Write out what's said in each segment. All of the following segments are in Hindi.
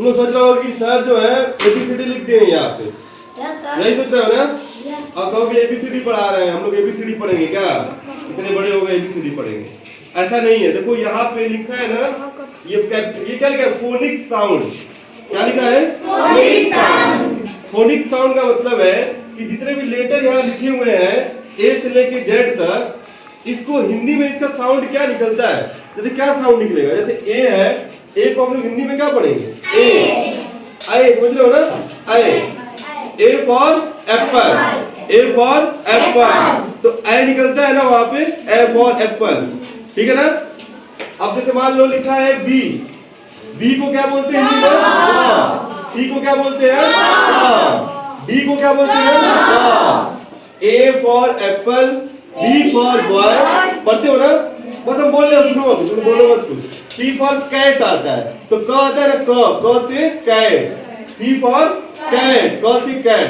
तुम लोग सोच रहे हो कि सर जो है एबीसीडी लिख दिए हैं यहाँ पे, यही सोच रहे हो ना? और कहो कि एबीसीडी पढ़ा रहे हैं, हम लोग एबीसीडी पढ़ेंगे क्या? इतने बड़े हो गए एबीसीडी पढ़ेंगे? ऐसा नहीं है। देखो यहाँ पे लिखा है ना, ये क्या लिखा है? Phonic sound. क्या लिखा है? Phonic sound. फोनिक साउंड का मतलब है कि जितने भी लेटर यहाँ लिखे हुए हैं ए से लेके जेड तक, इसको हिंदी में इसका साउंड क्या निकलता है? जैसे क्या साउंड निकलेगा? जैसे ए है, ए को हम लोग हिंदी में क्या पढ़ेंगे? ए। आई समझ रहे हो ना? आई। A for apple, A for apple, तो ए निकलता है ना वहां पे, ए फॉर एप्पल। ठीक है ना? अब जैसे मान लो लिखा है बी, बी को क्या बोलते हैं हिंदी में? सी को क्या बोलते हैं? डी को क्या बोलते हैं? A for apple, B for boy. पढ़ते हो ना? बस हम बोल रहे हैं, सुनो तुम बोलो मत कुछ। सी फॉर कैट आता है, तो क आता है ना, क से कैट। सी फॉर कैट, क से कैट।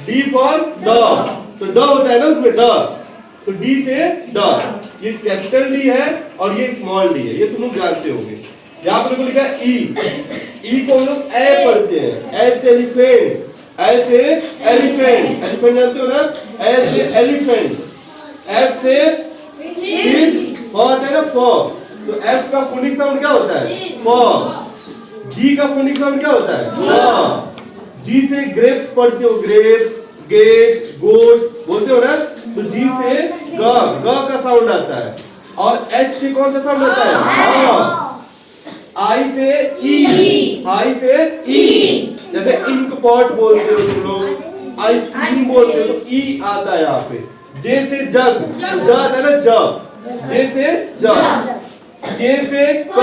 डी फॉर डॉग, तो ड होता है ना उसमें, ड, तो डी से ड। ये कैपिटल डी है और ये स्मॉल डी है, ये तुम लोग जानते होंगे। यहाँ पर लिखा है ई, ई को हम लोग ए पढ़ते हैं। ए से एलिफेंट, ए से एलिफेंट, एलिफेंट जानते हो ना? ए से एलिफेंट। एफ से फिश, फ आता है ना, फ, तो एफ का फोनिक साउंड क्या होता है? फ। जी का फोनिक साउंड क्या होता है? फ। जी से ग्रेप्स पढ़ते हो, ग्रेप, गेट, गोट बोलते हो ना, तो जी से ग का साउंड आता है। और एच से कौन सा साउंड आता है? आई से ई, आई से ई। जैसे इंक पॉट बोलते हो तुम लोग, आइसक्रीम बोलते हो, तो ई आता है यहाँ पे। जे से जग, ज आता है ना, ज, जे से जग। के से क,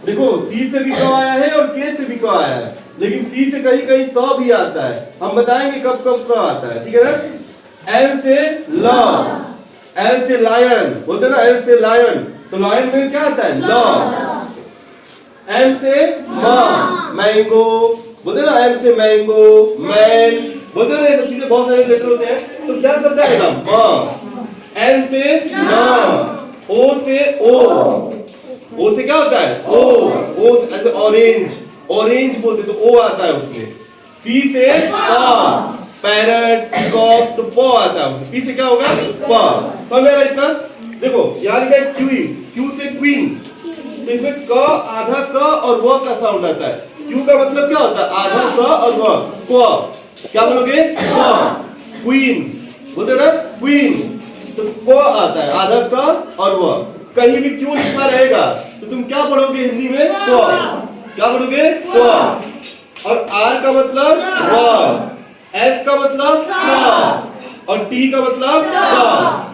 देखो सी से भी क आया है और के से भी क आया है, लेकिन सी से कहीं कहीं स भी आता है। हम बताएंगे कब कब स आता है, ठीक है ना? एल से ल, एल से लायन बोलते ना, एल से लायन, तो लायन में क्या आता है? ल। एम से मैंगो बोलते ना, एम से मैंगो, मैन बोलते ना, ये सब चीजें बहुत सारे लेटर होते हैं, तो क्या शब्द आएगा? एन से न, ओ से ओ से क्या होता है? ओ से ऑरेंज, ऑरेंज बोलते तो ओ आता है उसमें। पी से पा, पैरट, कॉक, तो प आता है। पी से क्या होगा? प। समझ रहा है इतना? देखो यहाँ लिखा है क्यू, क्यू से क्वीन, तो इसमें क, आधा क और व का साउंड आता है। क्यू का मतलब क्या होता है? आधा क और व, क्व। क्या बोलोगे? क्व। क्वीन बोलते ना, क्वीन, तो क्व आता है, आधा क और व। कहीं भी क्यू लिखा रहेगा तो तुम क्या पढ़ोगे हिंदी में? क्व। क्या पढ़ोगे? क्व। और आर का मतलब व, एस का मतलब स, और टी का मतलब क।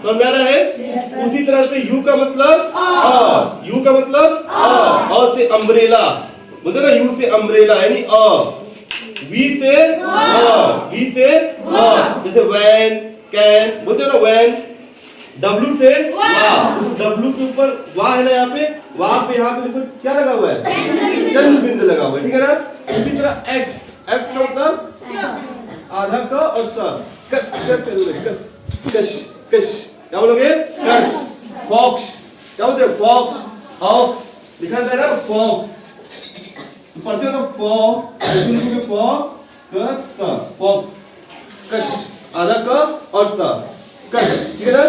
समझ आ रहा है? उसी तरह से यू का मतलब अ, यू का मतलब अ से अम्ब्रेला बोलते ना, यू से अम्ब्रेला यानी अ। वी से वी से जैसे वैन, कैन बोलते हो ना, वैन। डब्ल्यू से वाह, डब्ल्यू के ऊपर वाह है ना, यहाँ पे वाह पे, यहाँ पे देखो क्या लगा हुआ है? चंद्र बिंदु लगा हुआ है, ठीक है ना? इसी तरह एक्स, एक्स का मतलब आधा का और स, कश, कश, कश, क्या बोलोगे? कश। फॉक्स, क्या बोलते हैं? फॉक्स, ऑक्स लिखा जाता है ना, फॉक्स, पढ़ते हो ना, फॉक्स, कश, आधा क और स, कश, ठीक है ना?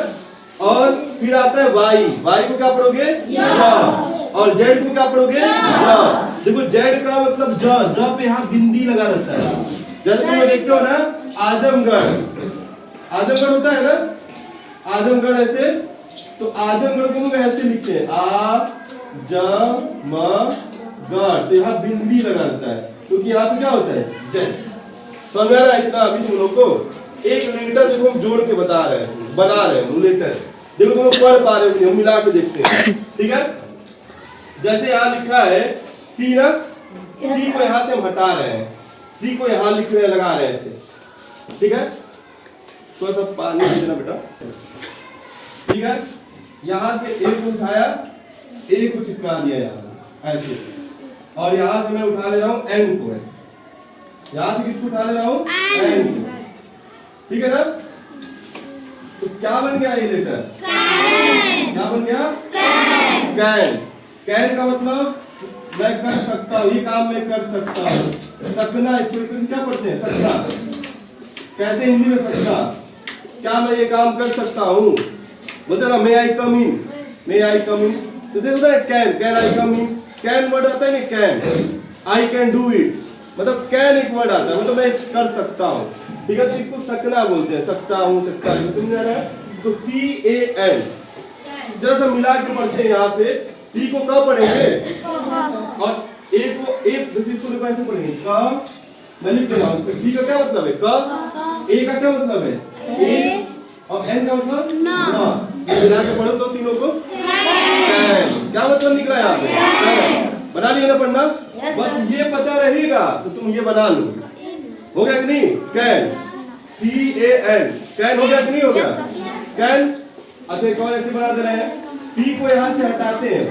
और फिर आता है वाई, वाई को क्या पढ़ोगे? ज। और जेड को क्या पढ़ोगे? ज। देखो जेड का मतलब ज, ज पे यहाँ बिंदी लगा रहता है। जैसे तुम देखते हो ना, आजमगढ़, आजमगढ़ होता है ना, आजमगढ़ ऐसे, तो आजमगढ़ को लोग ऐसे लिखते हैं, आ ज म गढ़, तो यहाँ बिंदी लगा रहता है, क्योंकि यहाँ पे क्या होता है? जेड। समझ आ रहा है इतना? अभी तुम लोग को एक लेटर देखो हम जोड़ के बता रहे हैं, बना रहे हैं लेटर, देखो तुम लोग पढ़ पा रहे हो, हम मिला के देखते हैं, ठीक है? जैसे यहाँ लिखा है सी ना, सी को यहाँ से हम हटा रहे हैं, सी को यहाँ लिखने लगा रहे हैं, ठीक है? थोड़ा सा पानी देना बेटा, ठीक है? यहाँ से ए को उठाया, ए को चिपका दिया यहाँ ऐसे, और यहाँ से मैं उठा ले रहा हूँ एन को, यहाँ से किसको उठा ले रहा हूँ? एन को, ठीक है ना? तो क्या बन गया ये लेटर? क्या बन गया? कैन। कैन का मतलब मैं कर सकता हूँ, ये काम मैं कर सकता हूँ। सकना, इसको क्या पढ़ते हैं? सकना कहते हैं हिंदी में। सकना, क्या मैं ये काम कर सकता हूँ? बोलते ना, मे आई कम इन, मे आई कम इन। तो देखो ना, can I come in. Can word आता है ना, can, I can do it, मतलब कैन एक वर्ड आता है, मतलब मैं कर सकता हूँ। ठीक है, तो इसको सकना बोलते हैं, सकता हूँ, सकता हूँ, समझ आ रहा है? तो CAN जरा सा मिला के पढ़ते हैं यहाँ पे। सी को कब पढ़ेंगे और ए को इसको देखो ऐसे पढ़ेंगे, क, मैं लिख रहा हूँ। सी का क्या मतलब है? क। ए का क्या मतलब है? ए। और एन का मतलब ना। मिला के पढ़ो तो तीनों को कैन। क्या मतलब निकला यहाँ पे? बना लिया ना पढ़ना? बस ये पता रहेगा तो तुम ये बना लो। हो गया कि नहीं? कैन, CAN, कैन हो गया कि नहीं हो गया? कैन। अच्छा, एक और ऐसे बना दे रहे हैं। पी को यहाँ से हटाते हैं,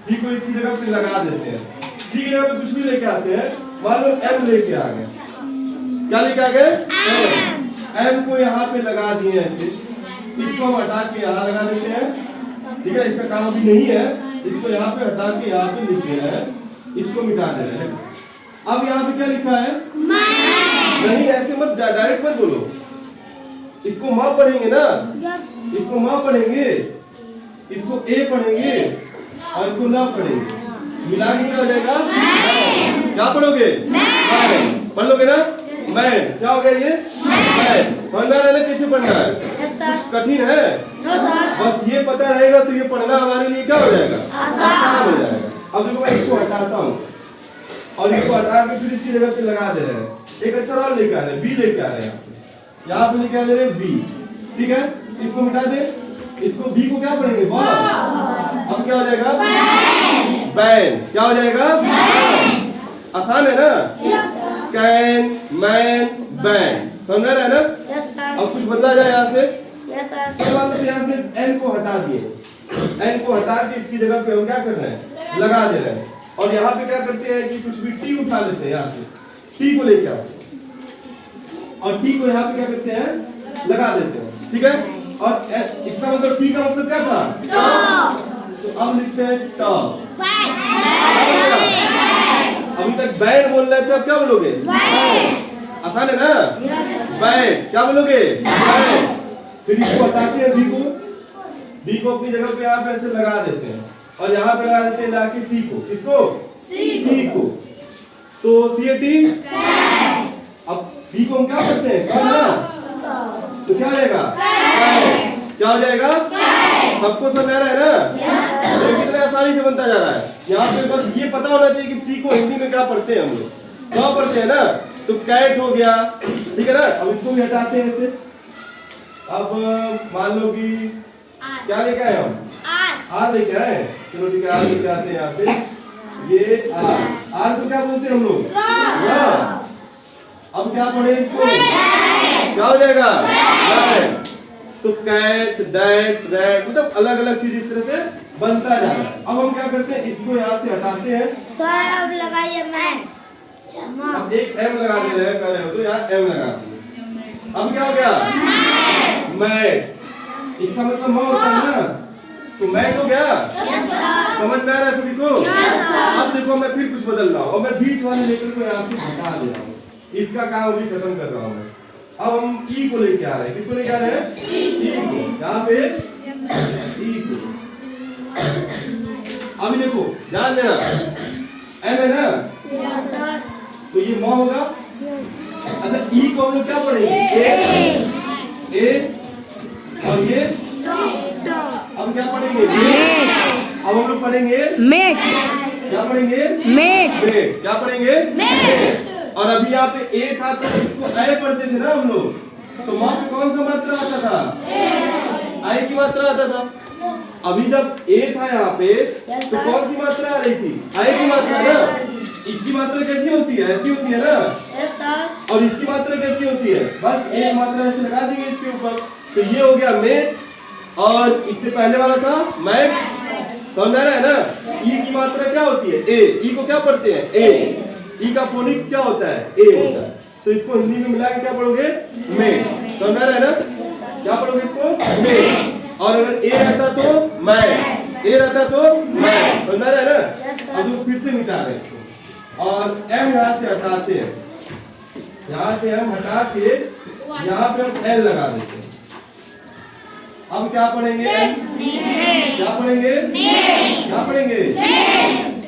पी को इसकी जगह पे लगा देते हैं। पी की जगह पे कुछ भी लेके आते हैं, मान लो एम लेके आ गए। क्या लेके आ गए? एम को यहाँ पे लगा दिए ऐसे, इसको हम हटा के यहाँ लगा देते हैं। ठीक है, इसका काम अभी नहीं है, इसको यहाँ पे हटा के यहाँ पे लिख दे रहे हैं, इसको मिटा दे रहे हैं। अब यहाँ पे क्या लिखा है? नहीं, ऐसे मत डायरेक्ट मत बोलो, इसको माँ पढ़ेंगे ना, इसको माँ पढ़ेंगे, इसको ए पढ़ेंगे और इसको ना पढ़ेंगे, मिला के क्या हो जाएगा? क्या पढ़ोगे? पढ़ लोगे ना? मैन। क्या हो गया ये? मैन। समझ में आ रहा है ना कैसे पढ़ना है? कुछ कठिन है? बस ये पता रहेगा तो ये पढ़ना हमारे लिए क्या हो जाएगा? आसान हो जाएगा। अब देखो, मैं इसको हटाता हूँ और इसको हटा के फिर इसकी जगह पे लगा दे रहे हैं। एक अक्षर और लेके आ रहे हैं, बी लेके आ रहे हैं, यहाँ पे लेके आ रहे हैं बी। ठीक है, इसको मिटा दे, इसको बी को क्या पढ़ेंगे? बॉल। अब क्या हो जाएगा? बैन। क्या हो जाएगा? आसान है ना? Can, man, ban. समझ में आ रहा है ना? अब कुछ बदला जाए यहाँ से। यहाँ से एन को हटा दिए, एन को हटा के इसकी जगह पे हम क्या कर रहे हैं? लगा दे रहे हैं। और यहाँ पे क्या करते हैं कि कुछ भी टी उठा लेते हैं, यहाँ से टी को लेके आते हैं और टी को यहाँ पे क्या करते हैं? लगा देते हैं। ठीक है, और इसका मतलब टी का मतलब क्या था? तो अब लिखते हैं टॉप। अभी तक बैट बोल रहे थे, अब क्या बोलोगे? आसान है ना? बैट। क्या बोलोगे? बैट। फिर इसको हटाते हैं, बी को अपनी जगह पे यहाँ पे ऐसे लगा देते हैं और यहाँ पे लगा देते हैं लाके सी को। किसको? सी को। तो CAT। अब बी को हम क्या करते हैं? कौन ना? तो क्या हो जाएगा? क्या हो जाएगा? सबको समझ आ रहा है ना? ये कितने आसानी से बनता जा रहा है। यहाँ पे बस ये पता होना चाहिए कि सी को हिंदी में क्या पढ़ते हैं हम लोग, क्या पढ़ते हैं ना? तो कैट हो गया। ठीक है ना? अब इसको भी हटाते हैं ऐसे। अब मान लो कि क्या लेके आए हम? आर लेके आए। चलो ठीक है, आर लेके आते हैं यहाँ पे। ये आर को क्या बोलते हैं हम लोग? अब क्या पढ़े इसको? क्या हो जाएगा? तो कैट, दैट, रैट, मतलब अलग अलग चीज इस तरह से बनता जा रहा है। अब हम क्या करते हैं? इसको यहाँ से हटाते हैं। सर अब लगाइए मैन। अब एक एम लगा दे रहे हैं, कर रहे हो तो यहाँ एम लगा दिए। अब क्या हो गया? मैट। इसका मतलब म होता है ना, तो मैट हो गया। समझ में आ रहा है सभी को? अब देखो, मैं फिर कुछ बदल रहा हूँ और मैं बीच वाले लेटर को यहाँ से हटा दे रहा हूँ, इसका काम अभी खत्म कर रहा हूँ मैं। अब हम ई को लेके आ रहे हैं। किसको लेके आ रहे हैं? ई को। यहाँ पे ई को। अभी देखो, ध्यान देना, एम है ना, तो ये म होगा। अच्छा, ई को हम लोग क्या पढ़ेंगे? ए और ये अब क्या पढ़ेंगे? अब हम लोग पढ़ेंगे मेट। क्या पढ़ेंगे? मेट। मेट। क्या पढ़ेंगे? मेट। और अभी यहाँ पे ए था तो इसको ए पढ़ते थे ना हम लोग, तो वहां पे कौन सा मात्रा आता था? आई की मात्रा आता था। अभी जब ए था यहाँ पे तो कौन सी मात्रा आ रही थी? आई की मात्रा ना। इसकी मात्रा कैसी होती है? ऐसी होती है ना। और इसकी मात्रा कैसी होती है? बस एक मात्रा ऐसे लगा देंगे इसके ऊपर, तो ये हो गया मेट। और इससे पहले वाला था मैट। समझ आ रहा है ना? ई की मात्रा क्या होती है? ए। ई को क्या पढ़ते हैं? ए। ई का फोनिक्स क्या होता है? ए होता है। तो इसको हिंदी में मिला के क्या पढ़ोगे? मेट। समझ आ रहा है ना? क्या पढ़ोगे इसको? मेट। और अगर ए रहता तो मैट। ए रहता तो मैं, समझ रहे हैं ना? Yes, sir. अब फिर से मिटा रहे हैं और एम यहाँ से हटाते हैं, यहाँ से हम हटा के यहाँ पे हम एल लगा देते हैं। अब क्या पढ़ेंगे? क्या पढ़ेंगे? क्या पढ़ेंगे?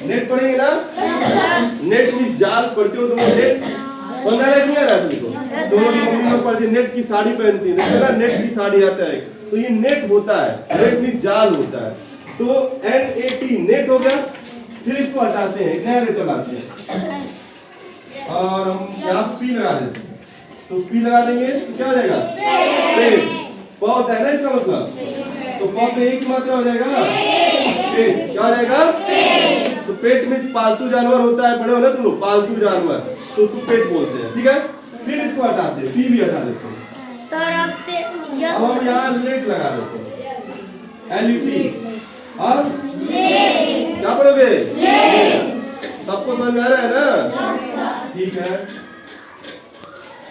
नेट पढ़ेंगे ना? नेट मीन्स जाल, पढ़ते हो तुम नेट? पढ़ना नहीं आ रहा तुमको? दोनों की मम्मी लोग पढ़ती नेट की साड़ी पहनती है, देखो ना नेट की साड़ी आता है, तो ये नेट होता है, नेट मीन्स जाल होता है। तो NAT नेट हो गया। फिर इसको हटाते हैं, एक नया लेटर लाते हैं और हम यहाँ P लगा देते हैं। तो P लगा देंगे तो क्या हो जाएगा? पेट। प होता है ना इसका मतलब, तो प पे एक मात्रा हो जाएगा पेट। क्या हो जाएगा? तो पेट में पालतू जानवर होता है, पढ़े हो ना तुम लोग, पालतू जानवर, तो उसको पेट बोलते हैं, ठीक है? फिर इसको हटाते हैं, P भी हटा देते हैं। सर अब से अब हम यहाँ लेट लगा देते हैं, LET। और क्या पढ़ोगे? सबको समझ में आ रहा है ना? ठीक है।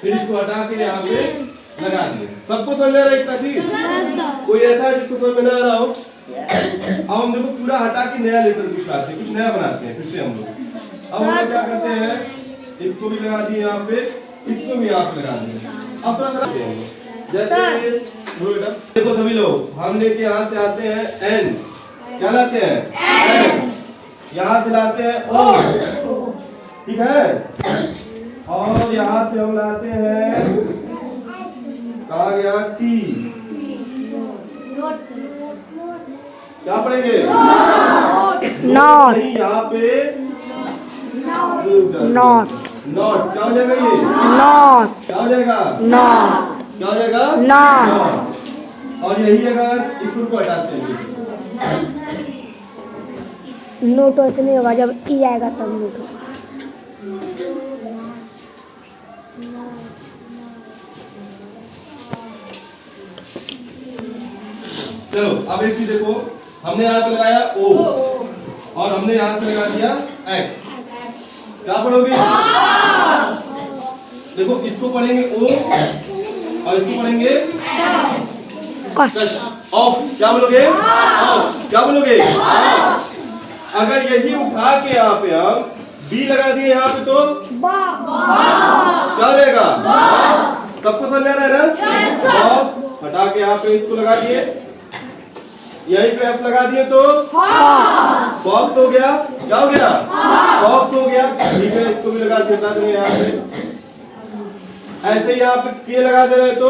फिर इसको हटा के यहाँ पे लगा दिए। सबको समझ में आ रहा है इतना चीज? कोई ऐसा है जिसको समझ में ना आ रहा हो? अब हम देखो पूरा हटा के नया लेटर कुछ लाते हैं, कुछ नया बनाते हैं फिर से हम लोग। अब हम लोग क्या करते हैं, इसको भी लगा दिए यहाँ पे, इसको भी यहाँ पे लगा दिए। अब थोड़ा सा जैसे देखो सभी लोग, हम लेके यहाँ से आते हैं N, क्या लाते हैं? N। यहाँ से लाते हैं O, ठीक है? और यहाँ से हम लाते हैं, कहा गया T। क्या पढ़ेंगे? नॉट। नहीं, यहाँ पे नॉट। नॉट। क्या हो जाएगा ये? नॉट। क्या हो जाएगा? नॉट। क्या हो जाएगा? नॉट। और यही अगर इक्वल को हटाते हैं, नोट वैसे नहीं होगा, जब ई आएगा तब नोट होगा। चलो अब एक चीज देखो, हमने यहाँ पे लगाया O और हमने यहाँ से लगा दिया X। क्या पढ़ोगे? देखो इसको पढ़ेंगे O और इसको पढ़ेंगे कस। ऑफ। क्या बोलोगे? ऑफ। क्या बोलोगे? अगर यही उठा के यहाँ पे हम B लगा दिए यहाँ पे तो क्या हो जाएगा? सबको समझ में आ रहा है ना? ऑफ। हटा के यहाँ पे इसको लगा दिए, यहीं पे F लगा दिए तो बॉक्स हो गया। क्या हो गया? बॉक्स हो गया। ठीक है, इसको भी लगा देंगे यहाँ पे। ऐसे ही यहाँ पे K लगा दे रहे तो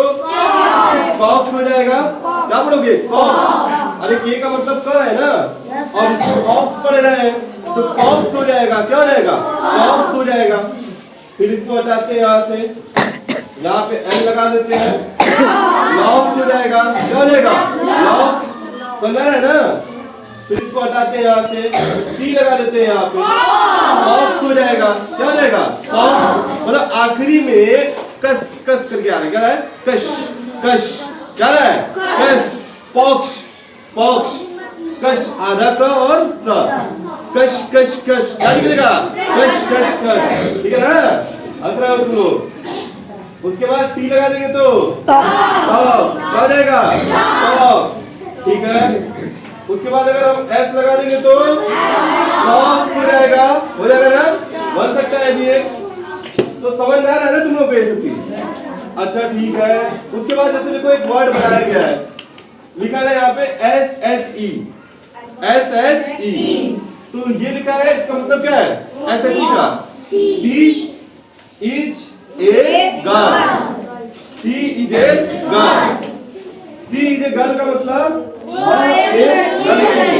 बॉक्स हो जाएगा। क्या बोलोगे? अरे K का मतलब क है ना, और इसको बॉक्स पढ़ रहे हैं तो बॉक्स हो जाएगा। क्या हो जाएगा? बॉक्स हो जाएगा। फिर इसको हटाते हैं यहाँ से, यहाँ पे N लगा देते हैं, लॉक्स हो जाएगा। क्या हो जाएगा? लॉक्स। समझ रहे हैं ना? फिर इसको हटाते हैं यहाँ से, T लगा देते हैं यहाँ पे, बॉक्स हो जाएगा। क्या हो जाएगा? बॉक्स। मतलब आखिरी में कस कस करके आ रहा है। क्या है? कश कश। क्या रहा है? कश। Pox pox. कश आधा क और स। कश कश कश। क्या निकलेगा? कश कश कश। ठीक है ना? हंस रहे हो तुम लोग। उसके बाद T लगा देंगे तो टॉप। क्या हो जाएगा? टॉप। ठीक है। उसके बाद अगर हम F लगा देंगे तो टॉप हो जाएगा। हो जाएगा ना? बन सकता है भी एक। तो समझ में आ रहा है ना तुम लोग को ये सब चीज? अच्छा ठीक है। उसके बाद जैसे देखो एक वर्ड बनाया गया है, लिखा है यहाँ पे SHE। SHE तो ये लिखा है, इसका मतलब क्या है? SHE का She is a girl। She is a girl। She is a girl का मतलब एक लड़की।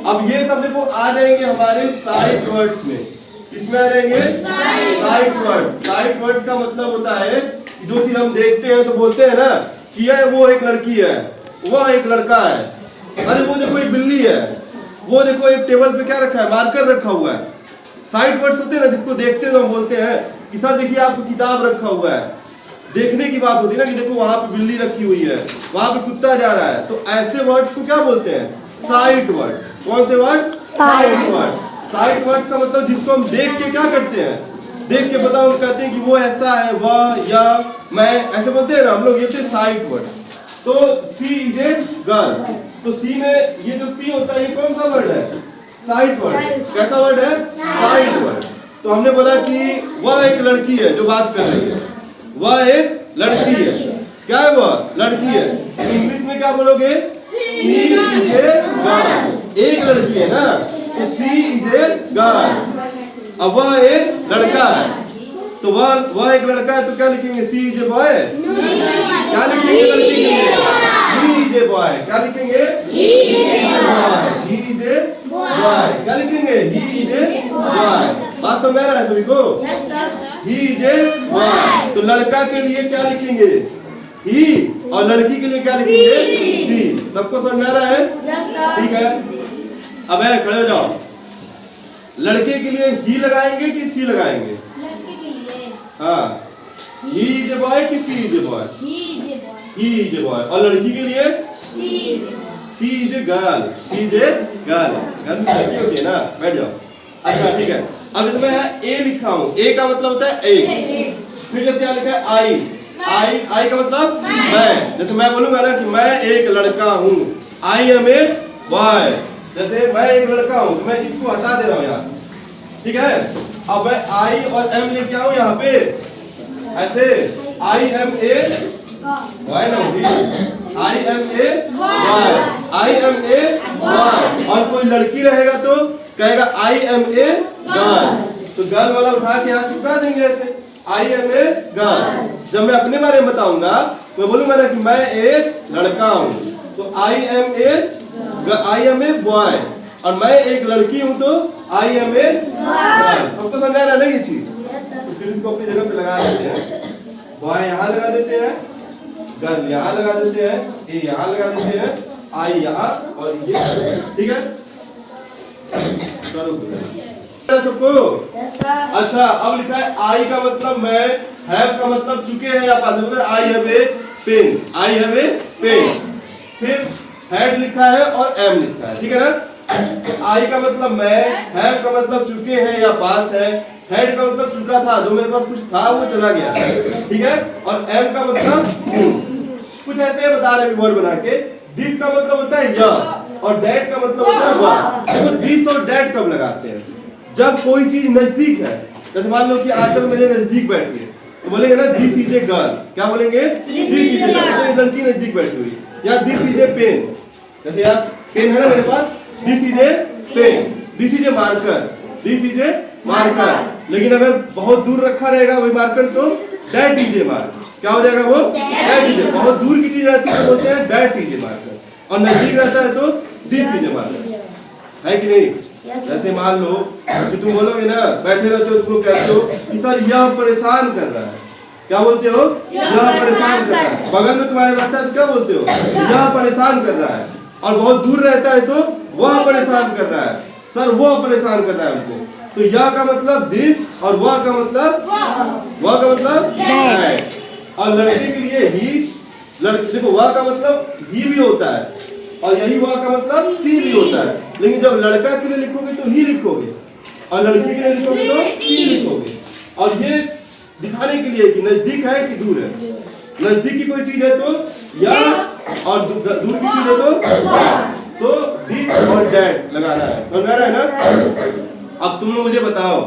अब ये सब देखो आ जाएंगे हमारे साइड वर्ड्स में। इसमें आ जाएंगे साइड वर्ड्स। साइड वर्ड्स का मतलब होता है कि जो चीज हम देखते हैं तो बोलते हैं ना कि ये वो एक लड़की है, वह एक लड़का है, अरे वो देखो एक बिल्ली है, वो देखो एक टेबल पे क्या रखा है? मार्कर रखा हुआ है। साइड वर्ड्स होते हैं ना, जिसको देखते हैं तो हम बोलते हैं कि सर देखिए आपको किताब रखा हुआ है। देखने की बात होती है ना कि देखो वहां पे बिल्ली रखी हुई है, वहां पे कुत्ता जा रहा है। तो ऐसे वर्ड्स को क्या बोलते हैं? Side word. कौन से word? Side word. Side word का मतलब जिसको हम देख के क्या करते हैं? देख के बताओ, हम कहते हैं कि वो ऐसा है, वह या मैं, ऐसे बोलते हैं ना हम लोग, ये थे साइड वर्ड। तो सी इज ए गर्ल। तो सी में ये जो सी होता है ये कौन सा वर्ड है? Side word. कैसा वर्ड है? Side word. तो हमने बोला कि वह एक लड़की है जो बात कर रही है, वह एक लड़की है। क्या है वह? लड़की है। इंग्लिश में क्या बोलोगे? सी इज ए गर्ल। एक लड़की है ना, तो सी इज ए गर्ल। अब वह एक लड़का है, तो वह एक लड़का है, तो क्या लिखेंगे? सी इज ए बॉय। क्या लिखेंगे लड़की के लिए? ही इज ए बॉय। क्या लिखेंगे? ही इज ए बॉय। क्या लिखेंगे? ही इज ए बॉय। बात समझ आ रहा है सभी को? ही इज ए बॉय। तो लड़का के लिए क्या लिखेंगे? ही, और लड़की के लिए क्या लिखेंगे? ही। सबको समझ में आ रहा है? ठीक है। अब खड़े हो जाओ। लड़के के लिए ही लगाएंगे कि सी लगाएंगे? हाँ, ही इज ए बॉय कि she is a boy? He is a boy. और लड़की के लिए she is a girl. She is a girl. Girl में लड़की होती है ना। बैठ जाओ। अच्छा ठीक है। अब इसमें ए लिखा हूँ। ए का मतलब होता है एक। फिर जैसे यहाँ लिखा है आई। आई का मतलब मैं। जैसे मैं बोलूंगा ना कि मैं एक लड़का हूँ, आई एम ए बॉय। जैसे मैं एक लड़का हूँ, तो मैं इसको हटा दे रहा हूँ यहाँ, ठीक है। अब मैं आई और एम लेके आऊँ यहाँ पे, ऐसे आई एम ए बॉय ना होगी, I am a boy, I am a boy. और कोई लड़की रहेगा तो कहेगा आई एम ए गर्ल। तो गर्ल वाला उठा के यहाँ चिपका देंगे ऐसे, आई एम ए गर्ल। जब मैं अपने बारे में बताऊंगा, मैं बोलूंगा ना कि मैं एक लड़का हूँ, तो आई एम ए बॉय। और मैं एक लड़की हूँ तो आई एम ए गर्ल। सबको समझ आ रहा है ये चीज? तो फिर इसको अपनी जगह पे लगा देते हैं। बॉय यहाँ लगा देते हैं, गर्ल यहाँ लगा देते हैं, ए यहाँ लगा देते हैं, आई यहाँ, और ये, ठीक है। सबको अच्छा। अब लिखा है आई का मतलब मैं, हैव का मतलब चुके हैं या पास। I have a pen, I have a pen. फिर हैड लिखा है और एम लिखा है, ठीक है ना। आई का मतलब मैं, हैव का मतलब चुके हैं या पास है, हैड का मतलब चुका था, जो मेरे पास कुछ था वो चला गया, ठीक है। और एम का मतलब कुछ ऐसे बता रहे वर्ड बना के। दिस का मतलब होता है यह, और दैट का मतलब होता है वह। देखो दिस और दैट कब लगाते हैं? जब कोई चीज नजदीक है। जैसे मान लो कि आंचल मेरे नजदीक बैठी है, तो बोलेंगे ना दिस इज ए गर्ल। क्या बोलेंगे? This is a girl. तो लड़की नजदीक बैठी हुई। या दिस इज ए पेन, जैसे यार पेन है ना मेरे पास, this is a pen. This is a marker, this is a marker. लेकिन अगर बहुत दूर रखा रहेगा वही मार्कर, तो दैट इज ए मार्कर। क्या हो जाएगा वो? That is a. बहुत दूर की चीज रहती है तो बोलते हैं दैट इज ए मार्कर, और नजदीक रहता है तो दिस इज ए मार्कर। है कि नहीं? जैसे मान लो कि तुम बोलोगे ना, बैठे रहते हो, तुम कहते हो कि सर यह परेशान कर रहा है। क्या बोलते हो? यह परेशान कर रहा है। बगल में तुम्हारे रहता है तो क्या बोलते हो? यह परेशान कर रहा है। और बहुत दूर रहता है तो वह परेशान कर रहा है, सर वह परेशान कर रहा है हमको। तो यह का मतलब दिस, और वह का मतलब दैट। और लड़के के लिए ही, देखो वह का मतलब ही भी होता है, और यही वह का मतलब सी भी होता है। लेकिन जब लड़का के लिए लिखोगे तो ही लिखोगे, और लड़की के लिए लिखोगे तो सी लिखोगे। और ये दिखाने के लिए कि नजदीक है कि दूर है। नजदीक की कोई चीज है तो या, और दूर की चीज है तो दिस और दैट लगाना है। समझ आ रहा है ना? अब तुम लोग मुझे बताओ,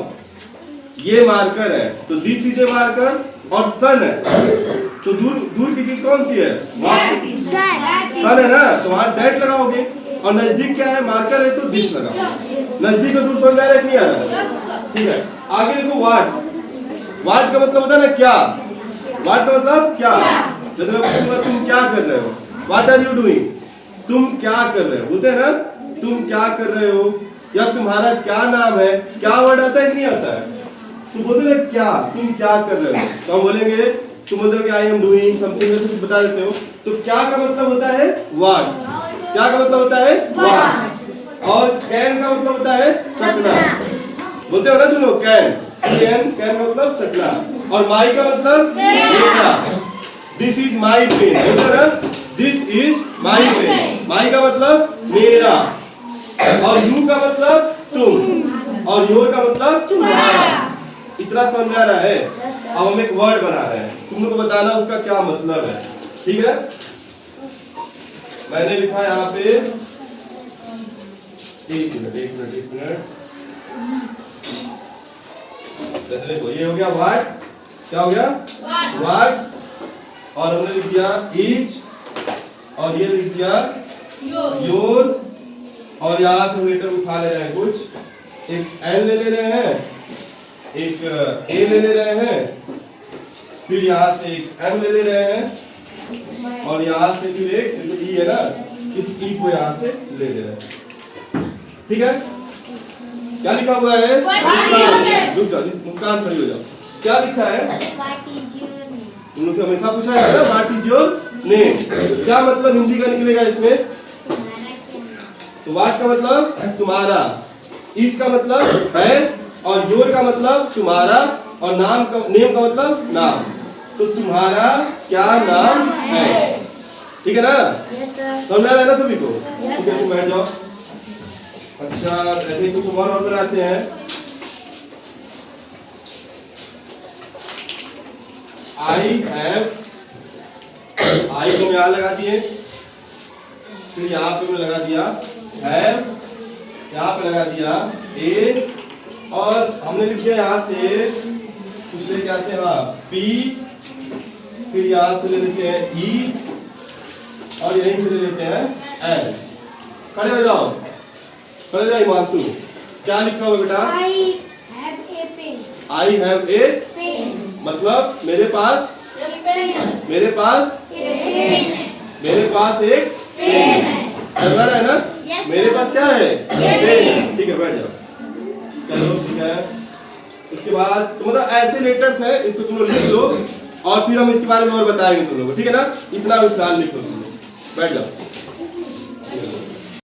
ये मार्कर है तो दिस इज ए मार्कर, और सन है तो दूर की चीज कौन सी है? सन है ना, तो वहां दैट लगाओगे। और नजदीक क्या है? मार्कर है तो दिस लगाओ। नजदीक और दूर समझ आ रहा है कि नहीं आ रहा? ठीक है। आगे देखो वाट। वाट का मतलब होता है ना क्या। वाट का मतलब क्या। जैसे मैं पूछूंगा तुम क्या कर रहे हो, व्हाट आर यू डूइंग, तुम क्या कर रहे हो, बोलते हैं ना तुम क्या कर रहे हो, या तुम्हारा क्या नाम है। क्या वर्ड आता है कि नहीं आता है? तो बोलते हैं क्या, तुम क्या कर रहे हो। तो हम बोलेंगे, तुम बोलते हो कि आई एम डूइंग समथिंग, जैसे कुछ बता देते हो। तो क्या का मतलब होता है व्हाट। क्या का मतलब होता है व्हाट। और कैन का मतलब होता है सकना। बोलते हो ना तुम लोग कैन, कैन का मतलब सकना। और माई का मतलब मेरा, दिस इज माई पेन। बोलते हो ना दिस इज माई पेन। माई का मतलब मेरा, और यू का मतलब तुम, और योर का मतलब तुम्हारा। इतना समझ आ रहा है? अब हम एक वर्ड बना रहे हैं, तुम लोग को बताना उसका क्या मतलब है, ठीक है। मैंने लिखा यहाँ पे एक मिनट जैसे देखो ये हो गया व्हाट, क्या हो गया व्हाट, और हमने लिख दिया ईच, और ये लिख दिया योर, और यहाँ पे लेटर उठा ले रहे हैं कुछ, एक एल ले रहे हैं, एक ए ले रहे हैं, फिर यहाँ से एक एम ले रहे हैं, और यहाँ से फिर एक जो ई है ना, इस ई को यहाँ से ले रहे हैं। ठीक है, क्या लिखा हुआ है? रुक जाओ, मुस्कान खड़ी हो जाओ। क्या लिखा है? उन्होंने हमेशा पूछा है ना, व्हाट इज योर नेम? क्या मतलब हिंदी का निकलेगा इसमें? तो व्हाट का मतलब तुम्हारा, इज का मतलब है, और योर का मतलब तुम्हारा, और नाम का नेम का मतलब नाम। तो तुम्हारा क्या नाम है? ठीक है ना? समझ रहा है ना सभी को? ठीक है, तुम बैठ जाओ। अच्छा, ऐसे कुछ और बनाते हैं। आई हैव, आई को हम यहाँ लगा दिए, फिर यहाँ पे मैं लगा दिया हैव, यहाँ पे लगा दिया ए, और हमने लिख दिया यहाँ से कुछ लेके आते हैं हाँ पी, फिर यहाँ से ले लेते हैं ई, और यहीं से ले लेते हैं एल। खड़े हो जाओ, खड़े हो जाओ हिमांशु। क्या लिखा हुआ बेटा? आई हैव ए मतलब मेरे पास एक पेन है। समझ रहा है ना? मेरे पास क्या है? पेन। ठीक है, बैठ जाओ। चलो ठीक है। उसके बाद तो मतलब ऐसे लेटर्स है, इसको तुम लोग लिख लो, और फिर हम इसके बारे में और बताएंगे तुम लोगों को। ठीक है ना? इतना विस्तार लिखो तुम लोग। बैठ जाओ।